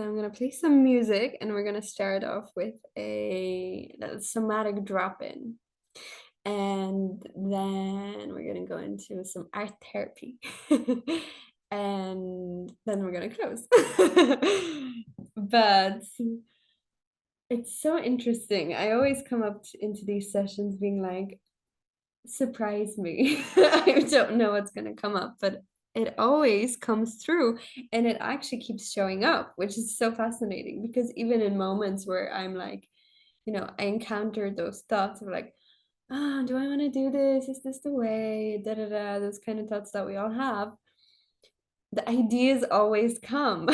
So I'm gonna play some music and we're gonna start off with a little somatic drop-in. And then we're gonna go into some art therapy. And then we're gonna close. But it's so interesting. I always come up into these sessions being like, surprise me. I don't know what's gonna come up, but it always comes through and it actually keeps showing up, which is so fascinating because even in moments where I'm like, I encounter those thoughts of like, oh, do I want to do this? Is this the way? Da da da, those kind of thoughts that we all have. The ideas always come.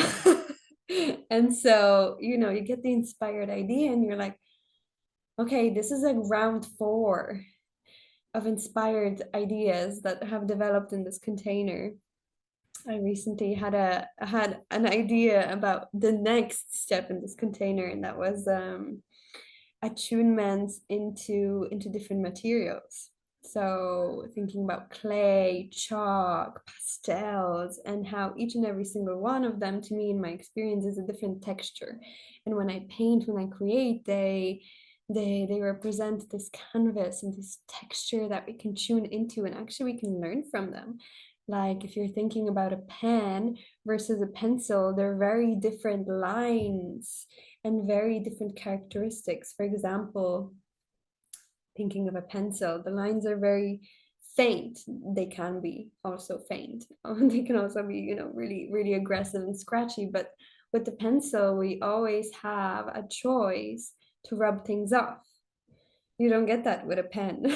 And so, you get the inspired idea and you're like, okay, this is like round 4 of inspired ideas that have developed in this container. I recently had an idea about the next step in this container, and that was attunement into different materials. So thinking about clay, chalk, pastels, and how each and every single one of them, to me, in my experience, is a different texture. And when I paint, when I create, they represent this canvas and this texture that we can tune into, and actually we can learn from them. Like if you're thinking about a pen versus a pencil, they're very different lines and very different characteristics. For example, thinking of a pencil, the lines are very faint. They can be also faint. They can also be, really, really aggressive and scratchy. But with the pencil, we always have a choice to rub things off. You don't get that with a pen.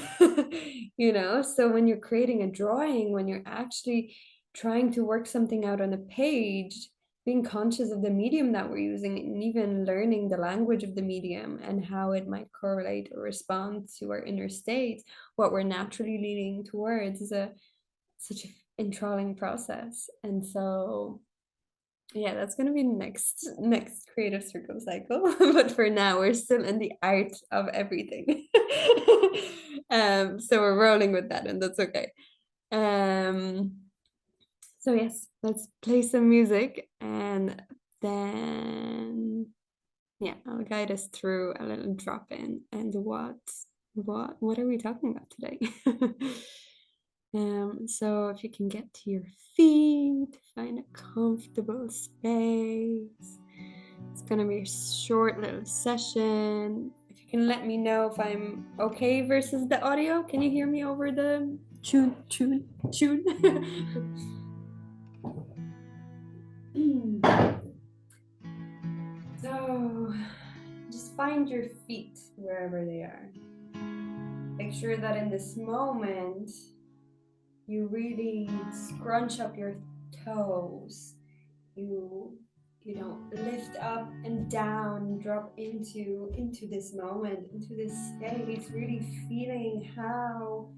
So when you're creating a drawing, when you're actually trying to work something out on a page, being conscious of the medium that we're using and even learning the language of the medium and how it might correlate or respond to our inner states, what we're naturally leaning towards is such an enthralling process. And so yeah, that's gonna be next creative circle cycle. But for now, we're still in the art of everything. So we're rolling with that, and that's okay. So yes, let's play some music, and then yeah, I'll guide us through a little drop in and what are we talking about today? So if you can get to your feet, find a comfortable space. It's gonna be a short little session. If you can let me know if I'm okay versus the audio. Can you hear me over the tune? So just find your feet wherever they are. Make sure that in this moment you really scrunch up your toes. You lift up and down, drop into this moment, into this space, really feeling how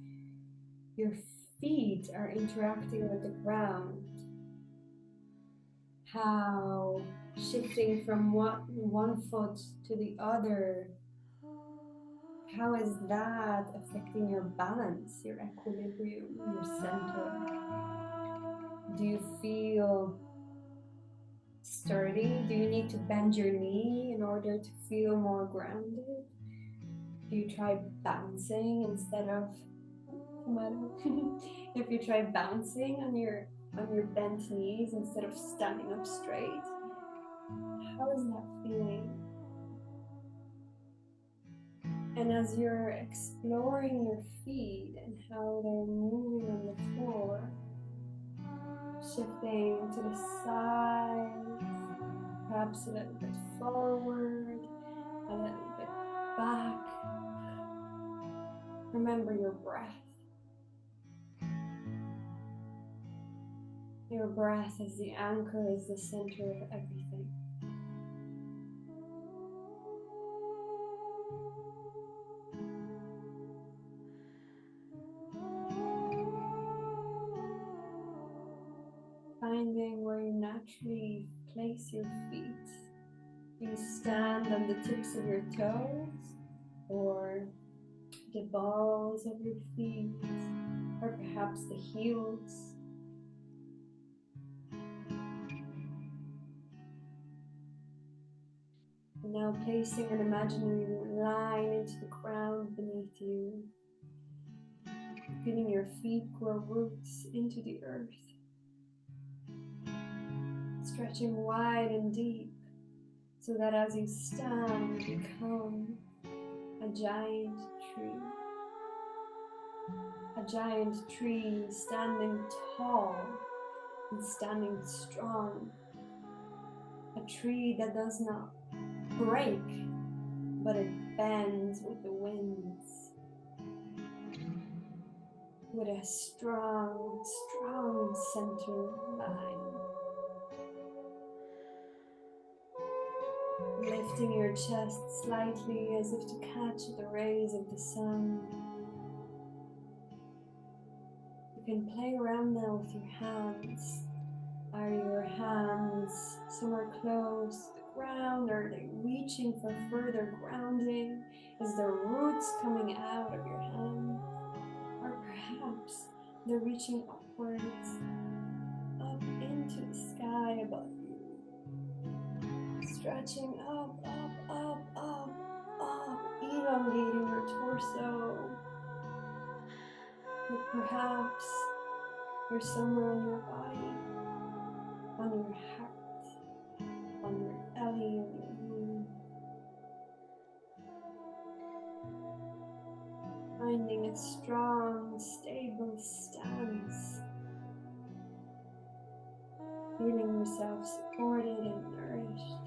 your feet are interacting with the ground, how shifting from one foot to the other, how is that affecting your balance, your equilibrium, your center? Do you feel sturdy? Do you need to bend your knee in order to feel more grounded? Do you try bouncing instead of if you try bouncing on your bent knees instead of standing up straight? How is that feeling? And as you're exploring your feet and how they're moving on the floor, shifting to the sides, perhaps a little bit forward, a little bit back. Remember your breath. Your breath is the anchor, is the center of everything. Finding where you naturally place your feet. Do you stand on the tips of your toes or the balls of your feet, or perhaps the heels? And now placing an imaginary line into the ground beneath you, feeling your feet grow roots into the earth, stretching wide and deep, so that as you stand, you become a giant tree. A giant tree standing tall and standing strong. A tree that does not break, but it bends with the winds. With a strong, strong center line. Lifting your chest slightly as if to catch the rays of the sun. You can play around now with your hands. Are your hands somewhere close to the ground? Are they reaching for further grounding? Is there roots coming out of your hand? Or perhaps they're reaching upwards, up into the sky above you. Stretching up, up, up, up, up, elongating your torso. Or perhaps you're somewhere on your body, on your heart, on your belly, on your knee. Finding a strong, stable stance. Feeling yourself supported and nourished.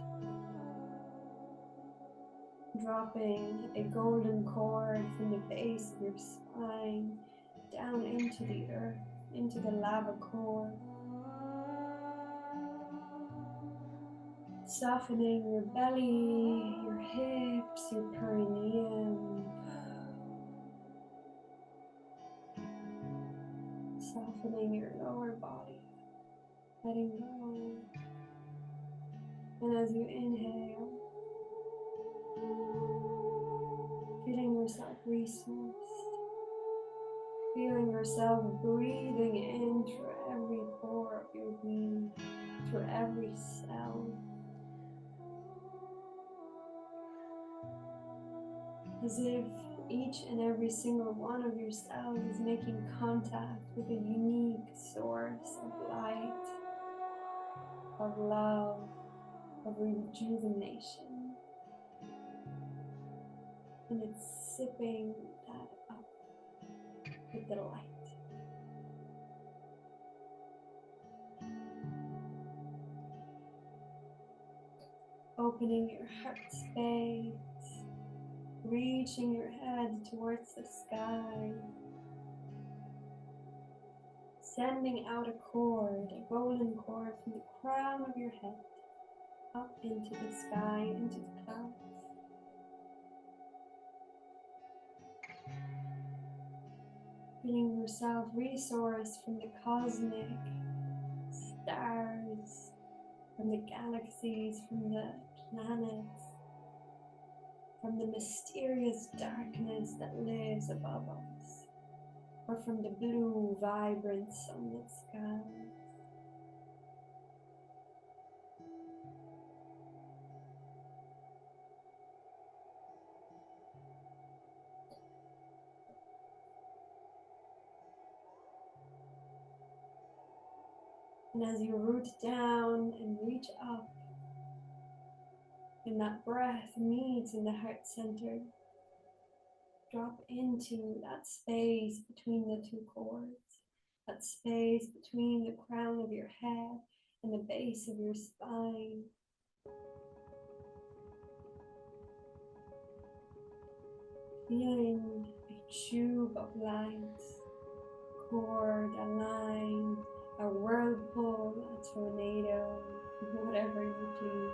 Dropping a golden cord from the base of your spine down into the earth, into the lava core. Softening your belly, your hips, your perineum. Softening your lower body, letting go. And as you inhale, feeling yourself resourced, feeling yourself breathing in through every pore of your being, through every cell. As if each and every single one of your cells is making contact with a unique source of light, of love, of rejuvenation. And it's sipping that up with the light. Opening your heart space, reaching your head towards the sky, sending out a cord, a golden cord from the crown of your head up into the sky, into the clouds. Feeling yourself resourced from the cosmic stars, from the galaxies, from the planets, from the mysterious darkness that lives above us, or from the blue, vibrant, sunlit sky. And as you root down and reach up, and that breath meets in the heart center, drop into that space between the two cords, that space between the crown of your head and the base of your spine. Feeling a tube of light, cord, a line, a whirlpool, a tornado, whatever you please.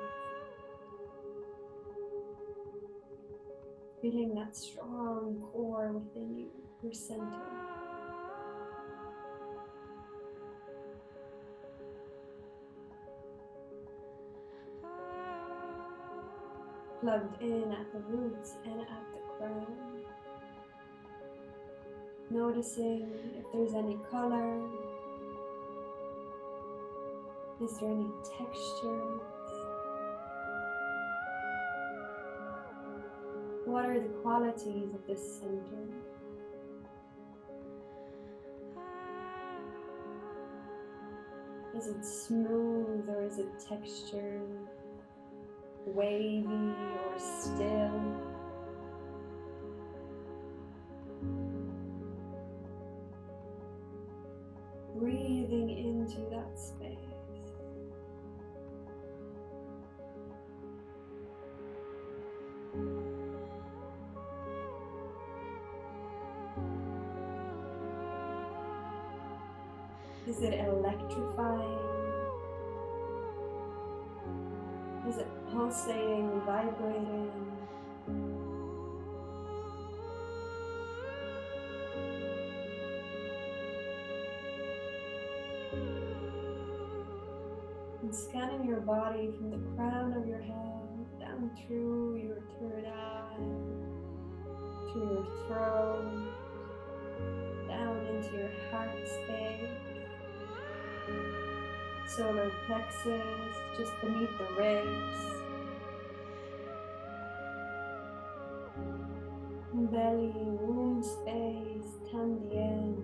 Feeling that strong core within you, your center. Plugged in at the roots and at the crown. Noticing if there's any color. Is there any texture? What are the qualities of this center? Is it smooth or is it textured, wavy or still? Breathing into that space. Is it electrifying? Is it pulsating, vibrating? And scanning your body from the crown of your head down through your third eye, through your throat, down into your heart space, solar plexus, just beneath the ribs, belly, womb space, tandien,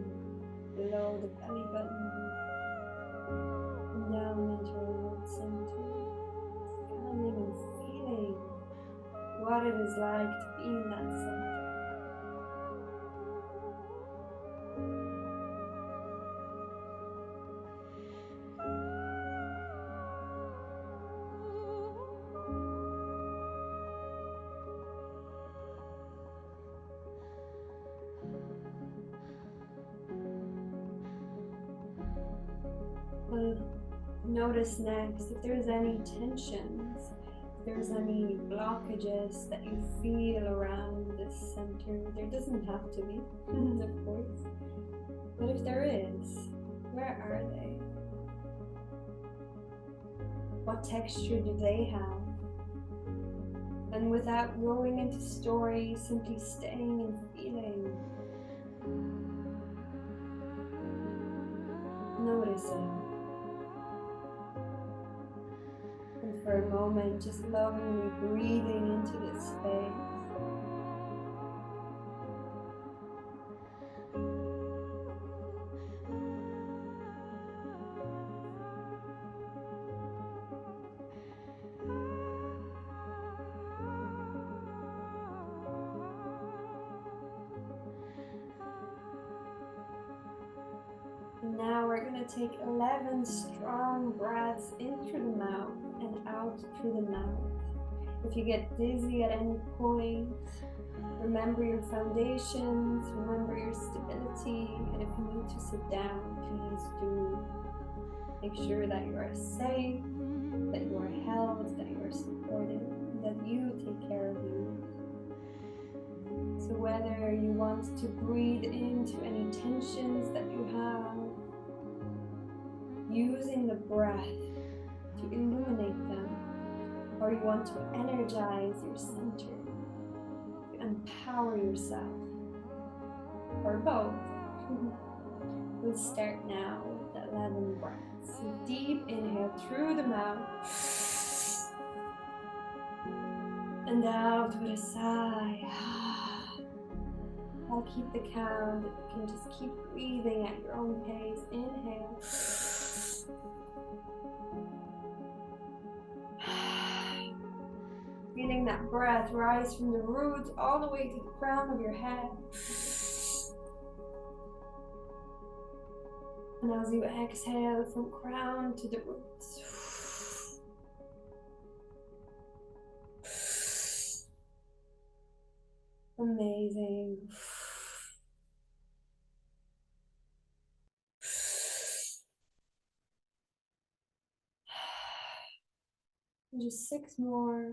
below the belly button, and down into our root center, scanning and feeling what it is like to be in that center. Well, notice next if there's any tensions, if there's any blockages that you feel around this center. There doesn't have to be, of course, but if there is, where are they? What texture do they have? And without going into story, simply staying and feeling, noticing. And for a moment, just lovingly breathing into this space. And now we're going to take 11 strong breaths in through the mouth and out through the mouth. If you get dizzy at any point, remember your foundations, remember your stability, and if you need to sit down, please do. Make sure that you are safe, that you are held, that you are supported, and that you take care of you. So whether you want to breathe into any tensions that you have, using the breath to illuminate them, or you want to energize your center, to empower yourself, or both, we'll start now with the 11 breaths. So deep inhale through the mouth, and out with a sigh. I'll keep the count. You can just keep breathing at your own pace. Inhale. Feeling that breath rise from the roots all the way to the crown of your head. And as you exhale from crown to the roots. Amazing. And just 6 more.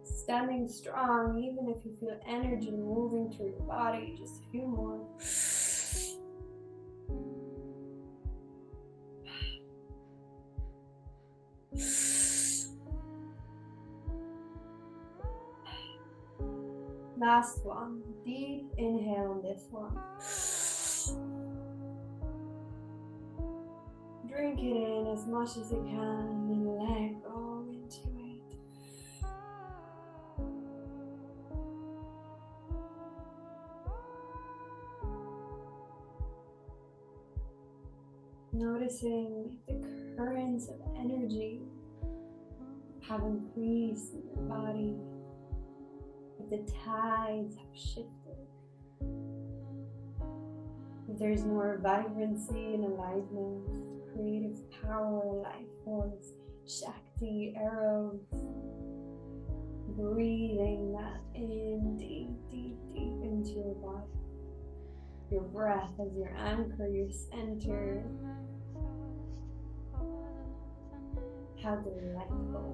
Standing strong, even if you feel energy moving through your body, just a few more. Last one. Deep inhale on this one. Drink it in as much as you can and let go into it. Noticing if the currents of energy have increased in your body, if the tides have shifted, if there's more vibrancy and aliveness, creative power, life force, Shakti, arrows. Breathing that in deep, deep, deep into your body. Your breath as your anchor, your center. How delightful.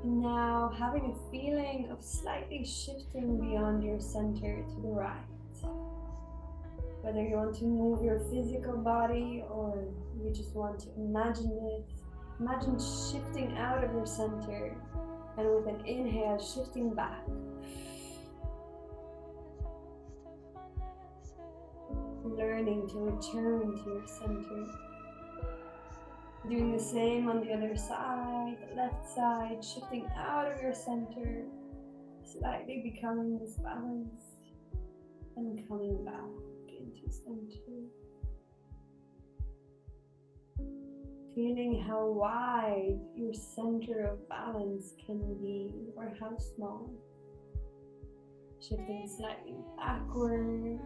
Now, having a feeling of slightly shifting beyond your center to the right. Whether you want to move your physical body or you just want to imagine it. Imagine shifting out of your center and with an inhale, shifting back. Learning to return to your center. Doing the same on the other side, the left side, shifting out of your center, slightly becoming disbalanced and coming back into center. Feeling how wide your center of balance can be or how small. Shifting slightly backwards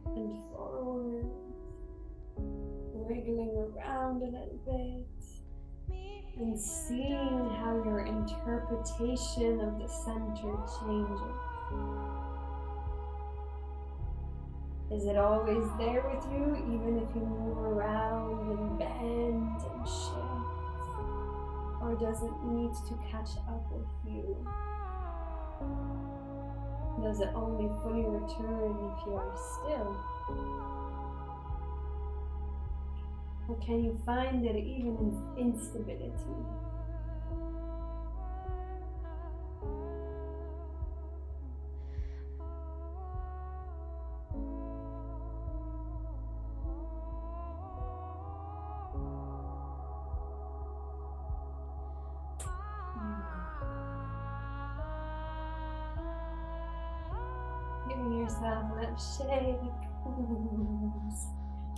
and forward. Wiggling around a little bit and seeing how your interpretation of the center changes. Is it always there with you, even if you move around and bend and shift? Or does it need to catch up with you? Does it only fully return if you are still? Or can you find it even in instability? Giving yourself a little shake.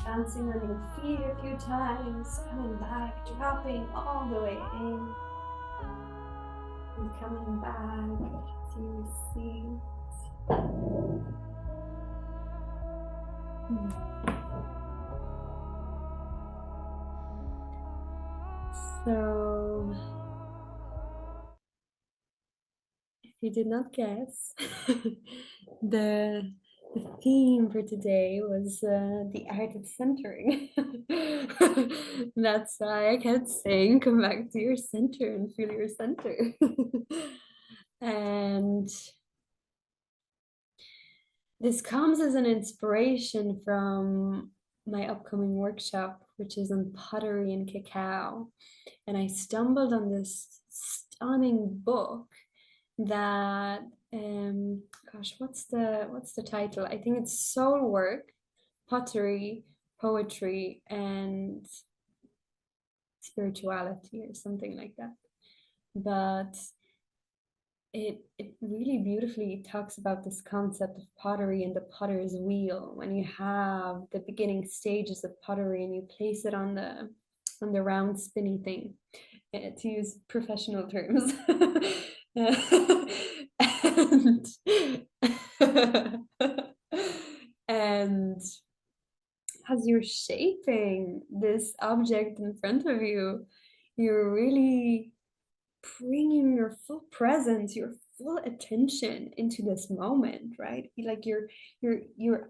Bouncing on your feet a few times, coming back, dropping all the way in, and coming back to your seat. So, if you did not guess, the theme for today was the art of centering. That's why I kept saying, come back to your center and feel your center. And this comes as an inspiration from my upcoming workshop, which is on pottery and cacao. And I stumbled on this stunning book that gosh, what's the title? I think it's Soul Work, Pottery, Poetry, and Spirituality or something like that. But it really beautifully talks about this concept of pottery and the potter's wheel. When you have the beginning stages of pottery and you place it on the round spinny thing, to use professional terms. and, and as you're shaping this object in front of you, you're really bringing your full presence, your full attention into this moment, right? Like your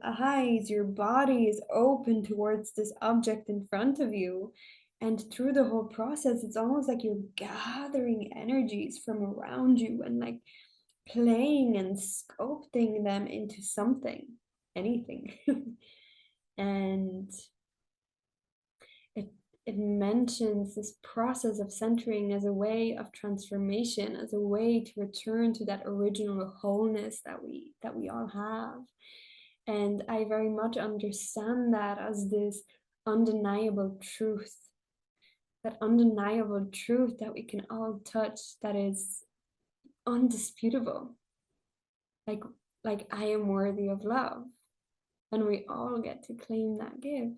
eyes, your body is open towards this object in front of you. And through the whole process, it's almost like you're gathering energies from around you and like playing and sculpting them into something, anything. And it mentions this process of centering as a way of transformation, as a way to return to that original wholeness that we all have. And I very much understand that as this undeniable truth, that undeniable truth that we can all touch, that is undisputable. Like I am worthy of love, and we all get to claim that gift.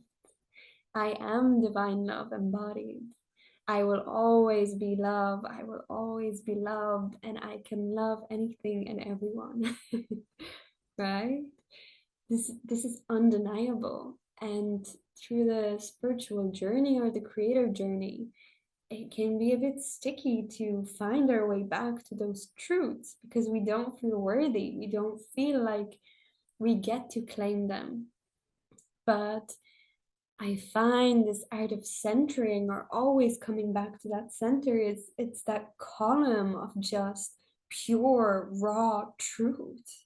I am divine love embodied. I will always be love. I will always be loved, and I can love anything and everyone. Right? This is undeniable. And through the spiritual journey or the creative journey, it can be a bit sticky to find our way back to those truths because we don't feel worthy. We don't feel like we get to claim them. But I find this art of centering or always coming back to that center is it's that column of just pure raw truth,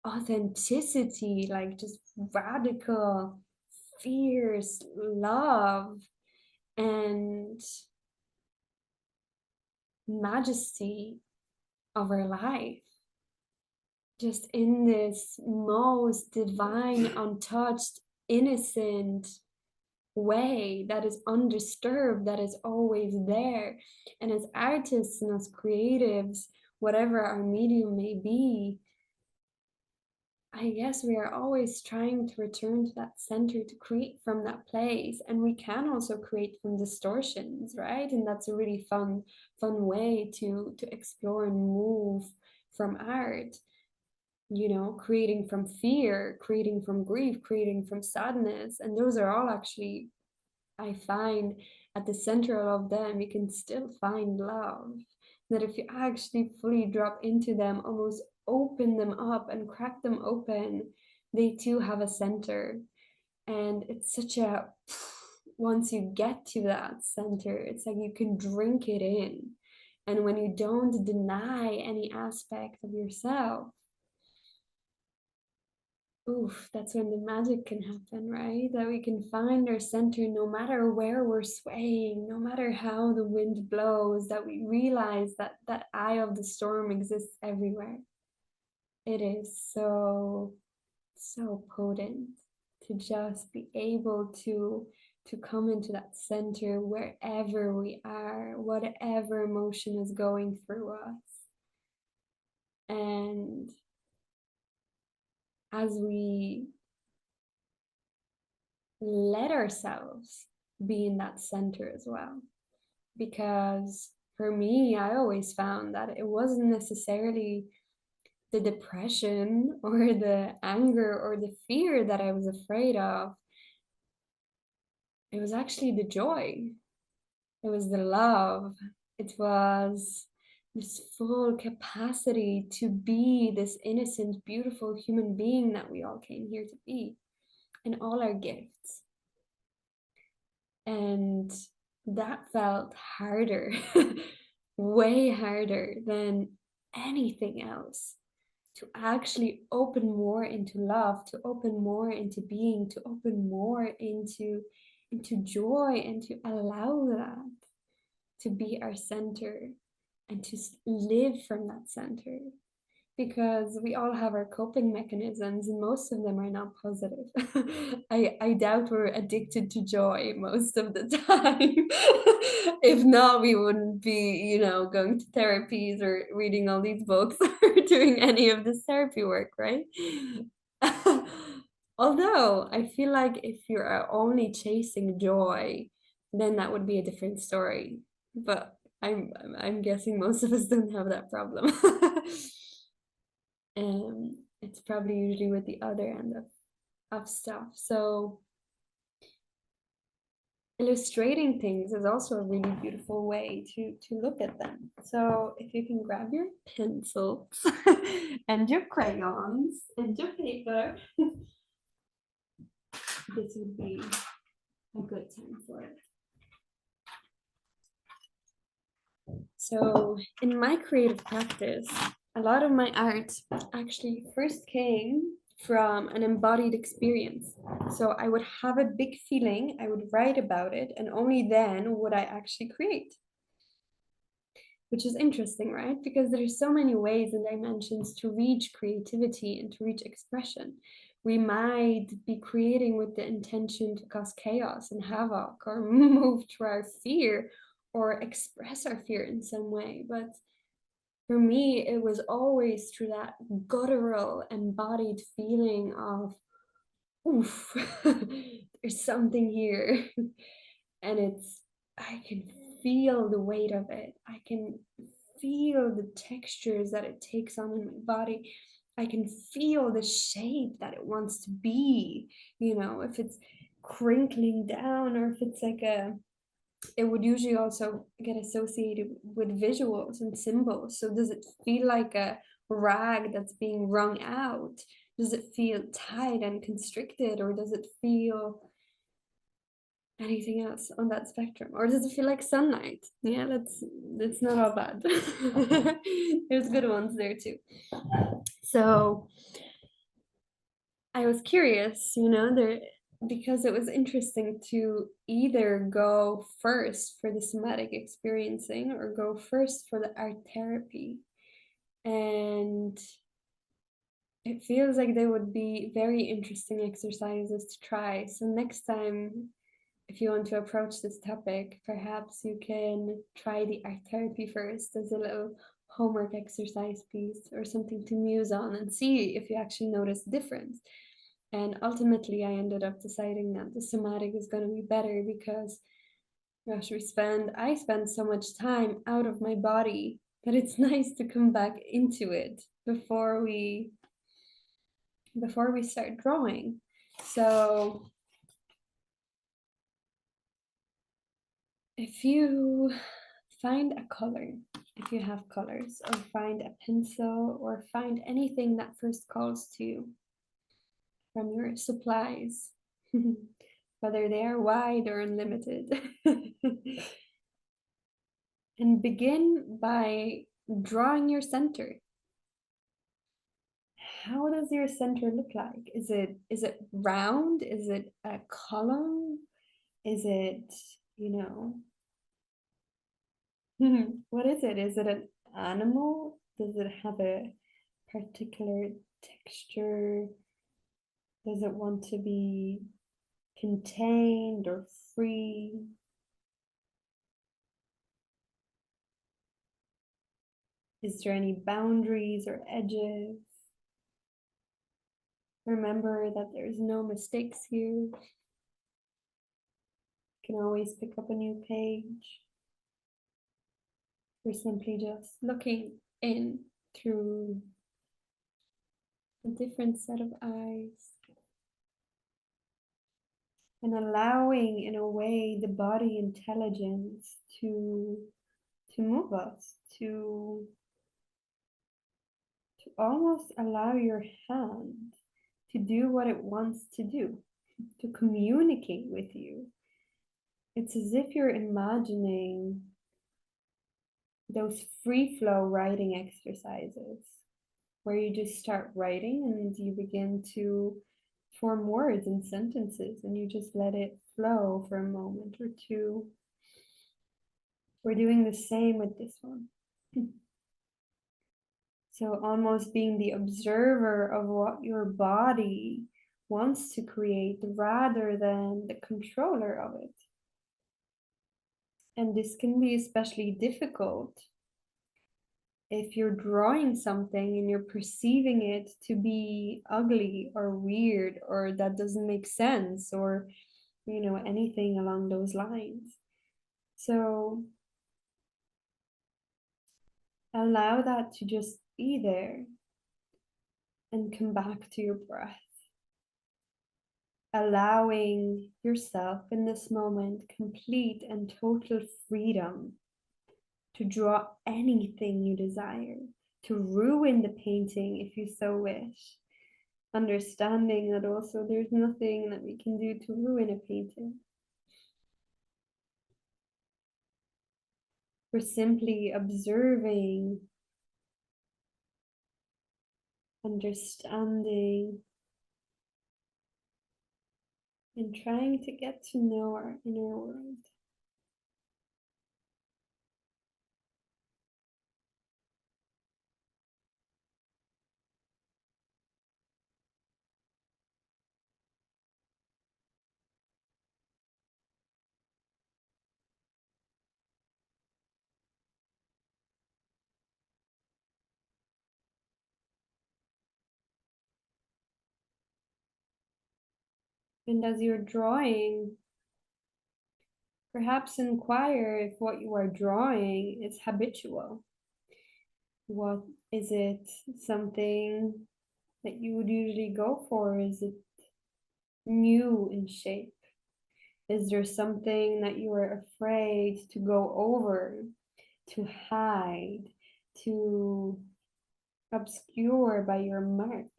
authenticity, like just radical, fierce love and majesty of our life. Just in this most divine, untouched, innocent way that is undisturbed, that is always there. And as artists and as creatives, whatever our medium may be, I guess we are always trying to return to that center to create from that place. And we can also create from distortions, right? And that's a really fun way to explore and move from art. You know, creating from fear, creating from grief, creating from sadness. And those are all actually, I find, at the center of them, you can still find love. That if you actually fully drop into them, almost open them up and crack them open, they too have a center. And it's such a, once you get to that center, it's like you can drink it in. And when you don't deny any aspect of yourself, oof, that's when the magic can happen, right? That we can find our center no matter where we're swaying, no matter how the wind blows, that we realize that that eye of the storm exists everywhere. It is so, so potent to just be able to come into that center wherever we are, whatever emotion is going through us. And as we let ourselves be in that center as well. Because for me, I always found that it wasn't necessarily the depression or the anger or the fear that I was afraid of. It was actually the joy. It was the love. It was this full capacity to be this innocent, beautiful human being that we all came here to be, and all our gifts. And that felt harder, way harder than anything else. To actually open more into love, to open more into being, to open more into joy, and to allow that to be our center and to live from that center. Because we all have our coping mechanisms and most of them are not positive. I doubt we're addicted to joy most of the time. If not, we wouldn't be, you know, going to therapies or reading all these books or doing any of this therapy work, right? Although I feel like if you are only chasing joy, then that would be a different story. But I'm guessing most of us don't have that problem. It's probably usually with the other end of stuff. So illustrating things is also a really beautiful way to look at them. So if you can grab your pencils and your crayons and your paper, this would be a good time for it. So in my creative practice, a lot of my art actually first came from an embodied experience. So I would have a big feeling, I would write about it, and only then would I actually create. Which is interesting, right? Because there's so many ways and dimensions to reach creativity and to reach expression. We might be creating with the intention to cause chaos and havoc, or move through our fear, or express our fear in some way. But for me, it was always through that guttural, embodied feeling of, oof, there's something here. And I can feel the weight of it. I can feel the textures that it takes on in my body. I can feel the shape that it wants to be, if it's crinkling down, or if it's like it would usually also get associated with visuals and symbols. So does it feel like a rag that's being wrung out? Does it feel tight and constricted, or does it feel anything else on that spectrum? Or does it feel like sunlight? Yeah, that's not all bad. There's good ones there too. So I was curious, because it was interesting to either go first for the somatic experiencing or go first for the art therapy. And it feels like they would be very interesting exercises to try. So next time, if you want to approach this topic, perhaps you can try the art therapy first as a little homework exercise piece or something to muse on, and see if you actually notice the difference. And ultimately, I ended up deciding that the somatic is going to be better because, gosh, I spend so much time out of my body that it's nice to come back into it before we start drawing. So if you find a color, if you have colors, or find a pencil, or find anything that first calls to you from your supplies, whether they are wide or unlimited, and begin by drawing your center. How does your center look like? Is it round? Is it a column? Is it, what is it? Is it an animal? Does it have a particular texture? Does it want to be contained or free? Is there any boundaries or edges? Remember that there's no mistakes here. You can always pick up a new page. We're simply just looking in through a different set of eyes and allowing, in a way, the body intelligence to move us, to almost allow your hand to do what it wants to do, to communicate with you. It's as if you're imagining those free flow writing exercises where you just start writing and you begin to form words and sentences and you just let it flow for a moment or two. We're doing the same with this one. So almost being the observer of what your body wants to create rather than the controller of it. And this can be especially difficult if you're drawing something and you're perceiving it to be ugly or weird or that doesn't make sense, or anything along those lines. So allow that to just be there and come back to your breath, allowing yourself in this moment complete and total freedom to draw anything you desire, to ruin the painting if you so wish, understanding that also there's nothing that we can do to ruin a painting. We're simply observing, understanding, and trying to get to know our inner world. And as you're drawing, perhaps inquire if what you are drawing is habitual. What is it? Something that you would usually go for? Is it new in shape? Is there something that you are afraid to go over, to hide, to obscure by your marks?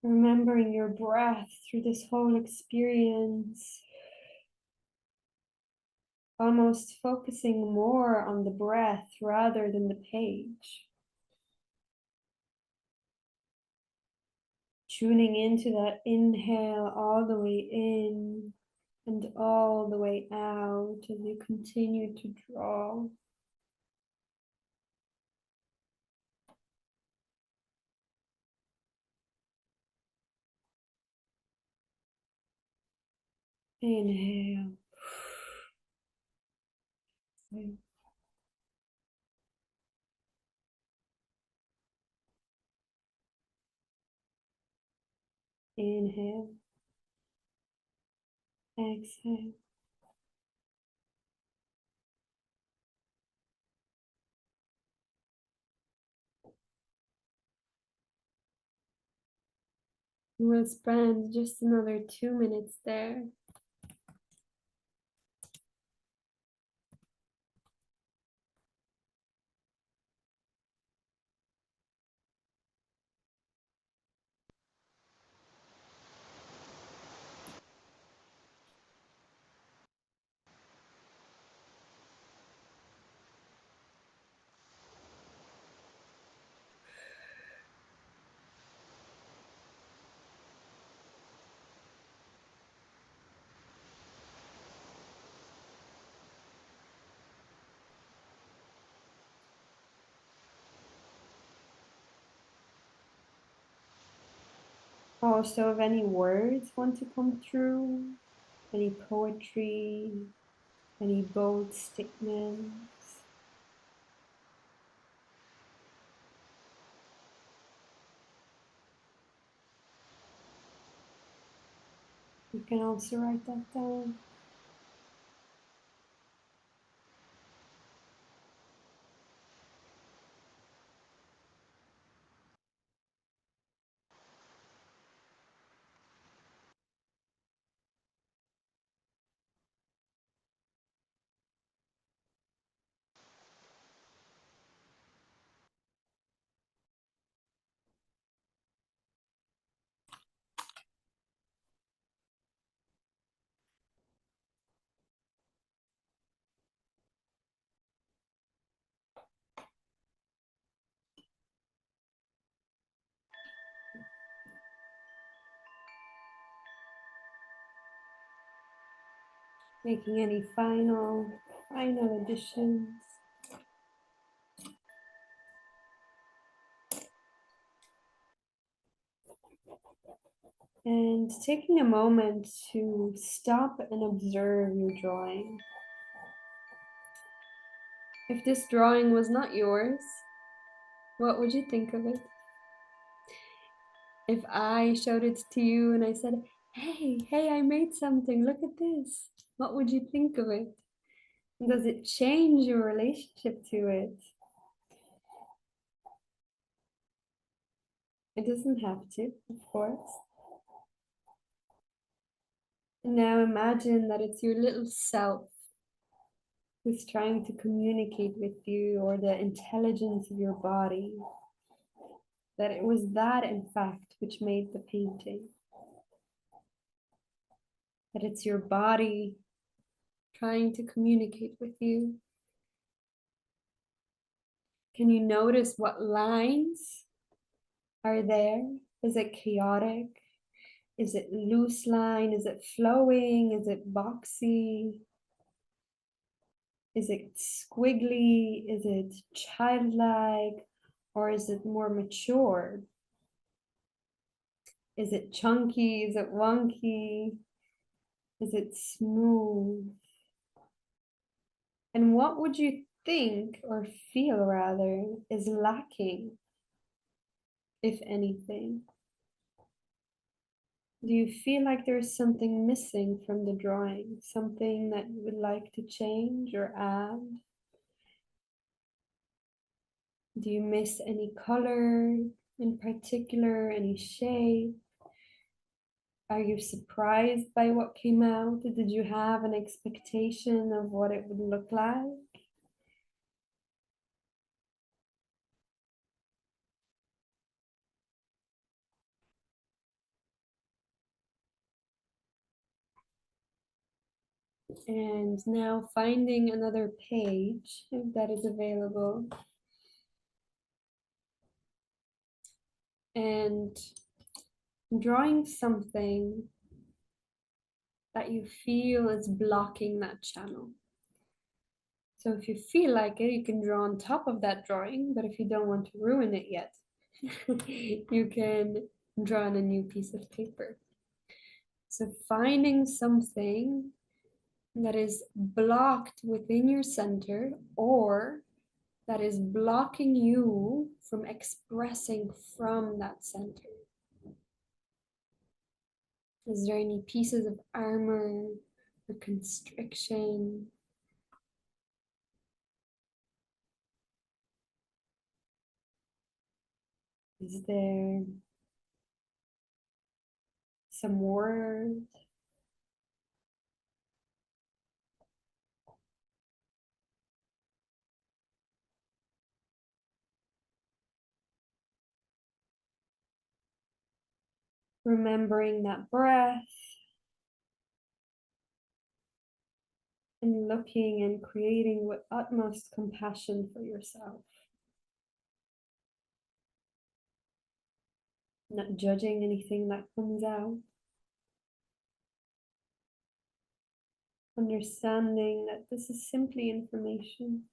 Remembering your breath through this whole experience, almost focusing more on the breath rather than the page. Tuning into that inhale all the way in and all the way out as you continue to draw. Inhale. Inhale. Exhale. We'll spend just another 2 minutes there. Also, if any words want to come through, any poetry, any bold statements, you can also write that down. Making any final additions. And taking a moment to stop and observe your drawing. If this drawing was not yours, what would you think of it? If I showed it to you and I said, hey, I made something, look at this, what would you think of it? Does it change your relationship to it? It doesn't have to, of course. And now imagine that it's your little self who's trying to communicate with you, or the intelligence of your body, that it was that, in fact, which made the painting. That it's your body trying to communicate with you. Can you notice what lines are there? Is it chaotic? Is it loose line? Is it flowing? Is it boxy? Is it squiggly? Is it childlike? Or is it more mature? Is it chunky? Is it wonky? Is it smooth? And what would you think, or feel rather, is lacking, if anything? Do you feel like there's something missing from the drawing? Something that you would like to change or add? Do you miss any color in particular, any shape? Are you surprised by what came out? Did you have an expectation of what it would look like? And now finding another page that is available. And drawing something that you feel is blocking that channel. So if you feel like it, you can draw on top of that drawing, but if you don't want to ruin it yet, you can draw on a new piece of paper. So finding something that is blocked within your center or that is blocking you from expressing from that center. Is there any pieces of armor or constriction? Is there some word? Remembering that breath and looking and creating with utmost compassion for yourself. Not judging anything that comes out. Understanding that this is simply information.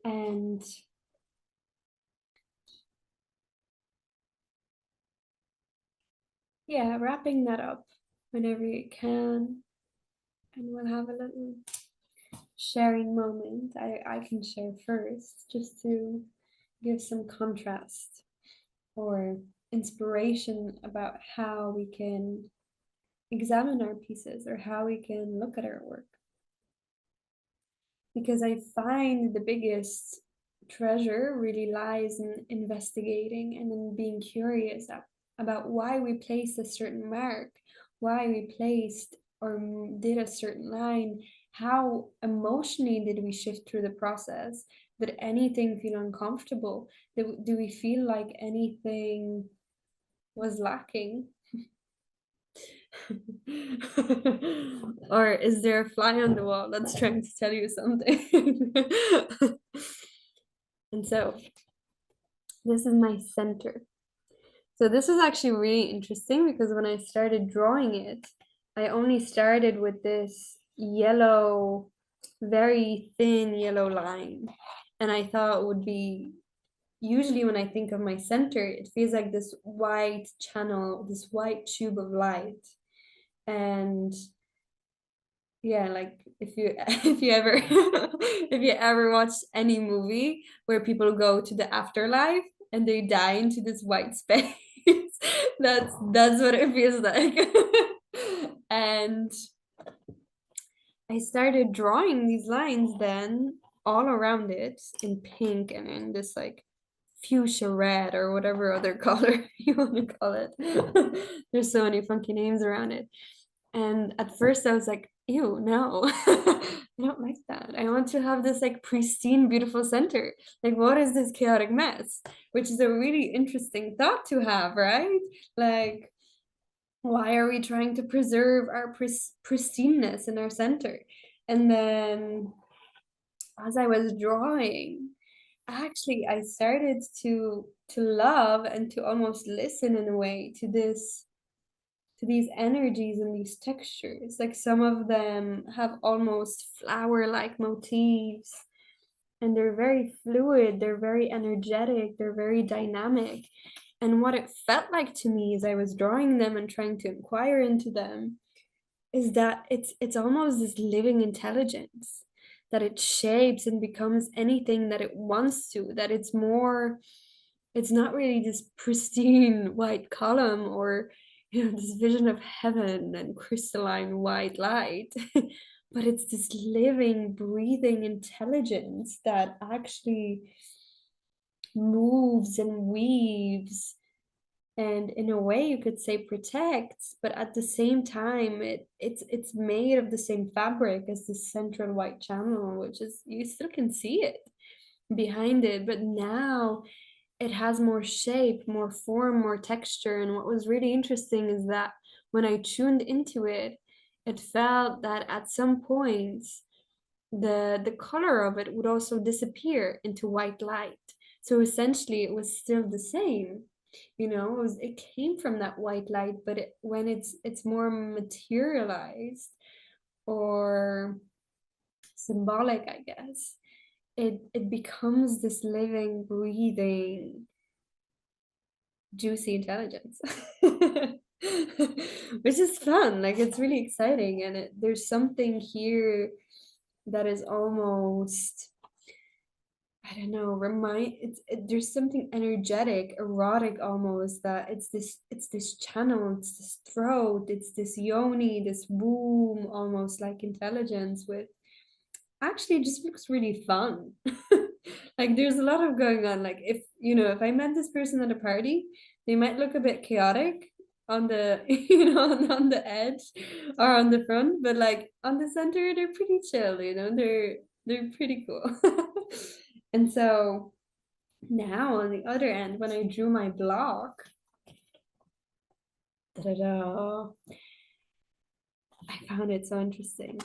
And yeah, wrapping that up whenever you can. And we'll have a little sharing moment. I can share first just to give some contrast or inspiration about how we can examine our pieces or how we can look at our work. Because I find the biggest treasure really lies in investigating and in being curious about why we placed a certain mark, why we placed or did a certain line, how emotionally did we shift through the process? Did anything feel uncomfortable? Do we feel like anything was lacking? Or is there a fly on the wall that's trying to tell you something? And so this is my center. So this is actually really interesting because when I started drawing it, I only started with this yellow, very thin yellow line. And I thought it would be, usually when I think of my center, it feels like this white channel, this white tube of light. And yeah, like if you if you ever if you ever watch any movie where people go to the afterlife and they die into this white space, that's what it feels like. And I started drawing these lines then, all around it in pink and in this like fuchsia red or whatever other color you want to call it. There's so many funky names around it. And at first I was like, ew, no, I don't like that. I want to have this like pristine, beautiful center. Like, what is this chaotic mess? Which is a really interesting thought to have, right? Like, why are we trying to preserve our pristineness in our center? And then as I was drawing, actually I started to love and to almost listen in a way to this, to these energies and these textures. Like some of them have almost flower-like motifs, and they're very fluid, they're very energetic, they're very dynamic. And what it felt like to me as I was drawing them and trying to inquire into them is that it's almost this living intelligence, that it shapes and becomes anything that it wants to, that it's more, it's not really this pristine white column or, you know, this vision of heaven and crystalline white light, but it's this living, breathing intelligence that actually moves and weaves, and in a way you could say protects, but at the same time it's made of the same fabric as the central white channel, which is, you still can see it behind it, but now it has more shape, more form, more texture. And what was really interesting is that when I tuned into it, it felt that at some points the color of it would also disappear into white light. So essentially it was still the same, you know, it came from that white light, but when it's more materialized or symbolic, I guess, it becomes this living, breathing, juicy intelligence. Which is fun, like it's really exciting, and there's something here that is almost, I don't know, there's something energetic, erotic almost, that it's this channel, it's this throat, it's this yoni, this womb, almost like intelligence, with actually it just looks really fun. Like there's a lot of going on. Like if, you know, if I met this person at a party, they might look a bit chaotic on the, you know, on the edge or on the front, but like on the center, they're pretty chill, you know, they're pretty cool. And so now on the other end, when I drew my block, da-da-da, I found it so interesting.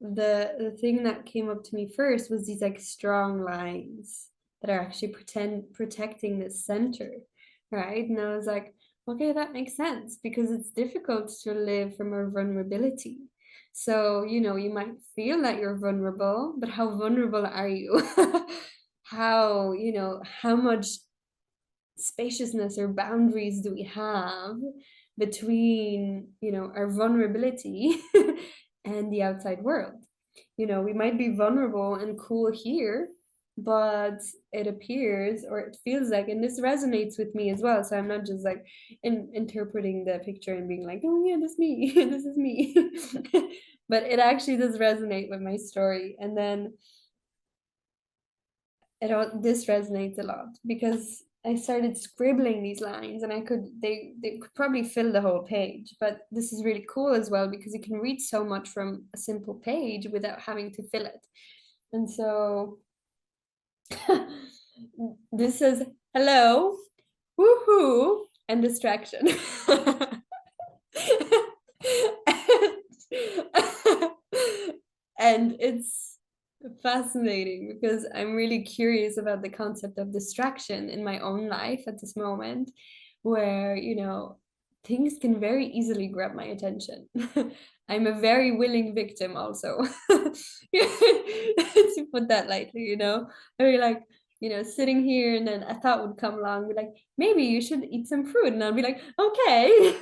The thing that came up to me first was these like strong lines that are actually protecting the center, right? And I was like, okay, that makes sense, because it's difficult to live from a vulnerability. So, you know, you might feel that you're vulnerable, but how vulnerable are you? How, you know, how much spaciousness or boundaries do we have between, you know, our vulnerability and the outside world? You know, we might be vulnerable and cool here, but it appears, or it feels like, and this resonates with me as well, so I'm not just like interpreting the picture and being like, oh yeah, this is me, this is me. But it actually does resonate with my story. And then this resonates a lot because I started scribbling these lines, and they could probably fill the whole page, but this is really cool as well because you can read so much from a simple page without having to fill it. And so this says hello, woohoo, and distraction. And it's fascinating because I'm really curious about the concept of distraction in my own life at this moment, where, you know, things can very easily grab my attention. I'm a very willing victim also. To put that lightly, you know. Very like, you know, sitting here and then a thought would come along, be like, maybe you should eat some fruit. And I'll be like, okay.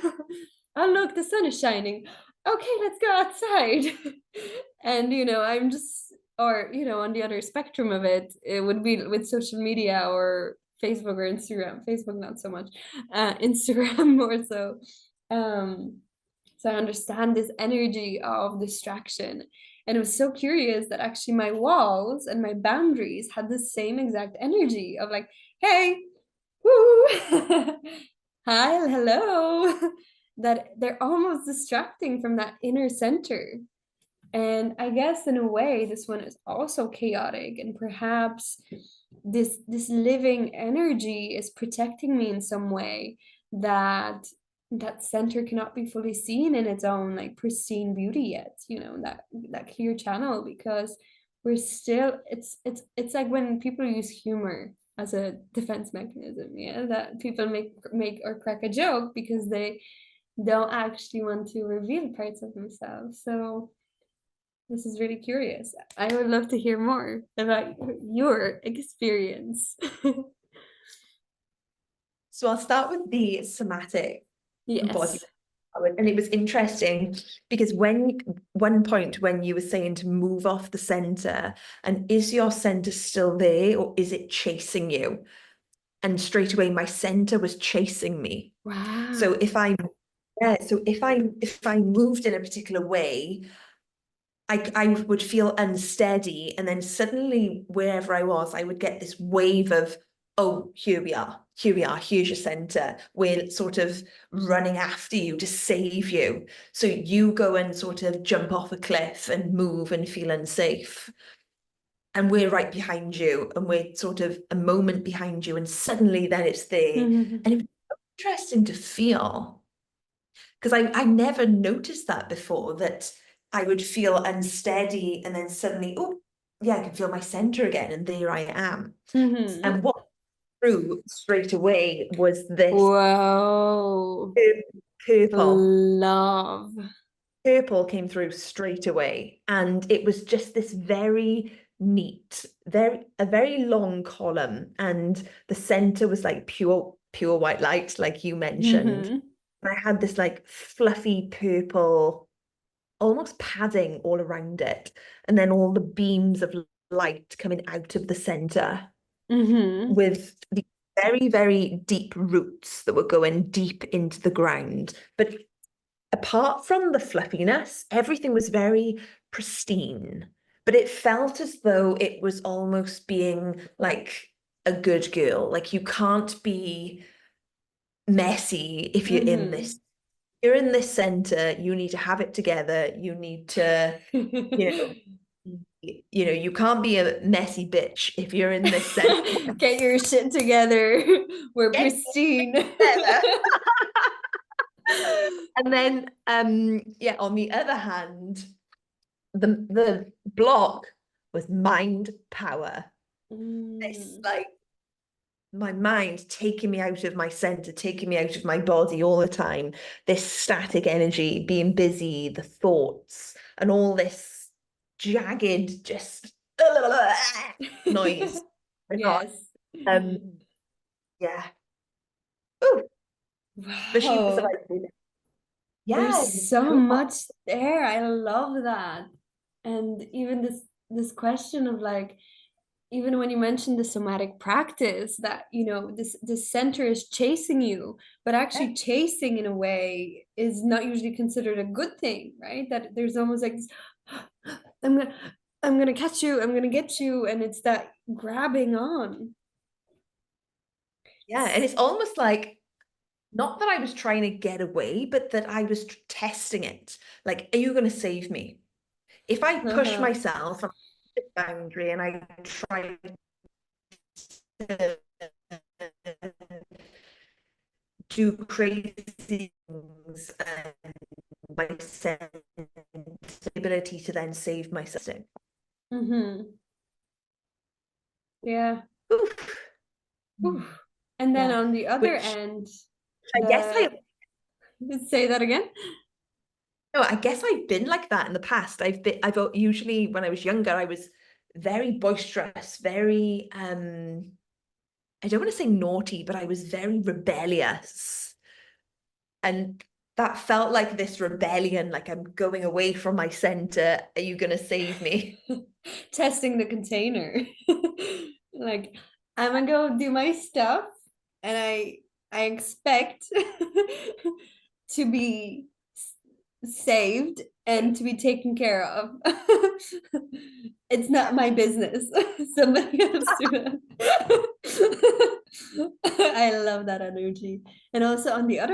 Oh look, the sun is shining. Okay, let's go outside. And you know, I'm just, or you know, on the other spectrum of it, it would be with social media or Facebook or Instagram. Facebook not so much, Instagram more so. So I understand this energy of distraction, And it was so curious that actually my walls and my boundaries had the same exact energy of like, hey, woo, hi, hello, that they're almost distracting from that inner center. And I guess in a way, this one is also chaotic, and perhaps this living energy is protecting me in some way, that that center cannot be fully seen in its own like pristine beauty yet, you know, that clear channel, because we're still, it's like when people use humor as a defense mechanism, yeah, that people make or crack a joke because they don't actually want to reveal parts of themselves. So this is really curious. I would love to hear more about your experience. So I'll start with the somatic embodiment. Yes. And it was interesting because one point when you were saying to move off the center, and is your center still there or is it chasing you? And straight away my center was chasing me. So Wow. if I moved in a particular way, I would feel unsteady, and then suddenly wherever I was, I would get this wave of, oh, here we are, here's your center. We're sort of running after you to save you. So you go and sort of jump off a cliff and move and feel unsafe. And we're right behind you, and we're sort of a moment behind you, and suddenly then it's there. And it was interesting to feel, because I never noticed that before, that I would feel unsteady and then suddenly, oh, yeah, I can feel my center again, and there I am. And what through straight away was this Whoa. purple. Love. Purple came through straight away, and it was just this very neat, a very long column, and the center was like pure white light, like you mentioned. And I had this like fluffy purple, almost padding all around it, and then all the beams of light coming out of the center with the very, very deep roots that were going deep into the ground. But apart from the fluffiness, everything was very pristine. But it felt as though it was almost being like a good girl. Like you can't be messy if you're in this. You're in this center, you need to have it together. You need to, you know, you can't be a messy bitch if you're in this center. Get your shit together. We're Get pristine. together. And then yeah, on the other hand, the block was mind power. It's like my mind taking me out of my center, taking me out of my body all the time. This static energy, being busy, the thoughts, and all this jagged, just noise. Yes. Um, yeah. Ooh, but she was Wow. like, yeah, it There's was so cool. much there. I love that. And even this question of like, even when you mentioned the somatic practice, that you know this center is chasing you, but Yeah. actually chasing in a way is not usually considered a good thing, right? That there's almost like this, I'm gonna I'm gonna catch you, I'm gonna get you, and it's that grabbing on. Yeah, and it's almost like not that I was trying to get away, but that I was testing it. Like, are you going to save me? If I push Uh-huh. myself on this boundary and I try to do crazy things, and my ability to then save myself. Yeah. Oof. Oof. And then Yeah, on the other which end, I guess the say that again. no, I guess I've been like that in the past. I've usually when I was younger, I was very boisterous, very I don't want to say naughty, but I was very rebellious. And that felt like this rebellion, like I'm going away from my center. Are you going to save me? Testing the container. Like, I'm gonna go do my stuff, and I expect to be saved, and to be taken care of. It's not my business. Somebody else do that. I love that energy. And also on the other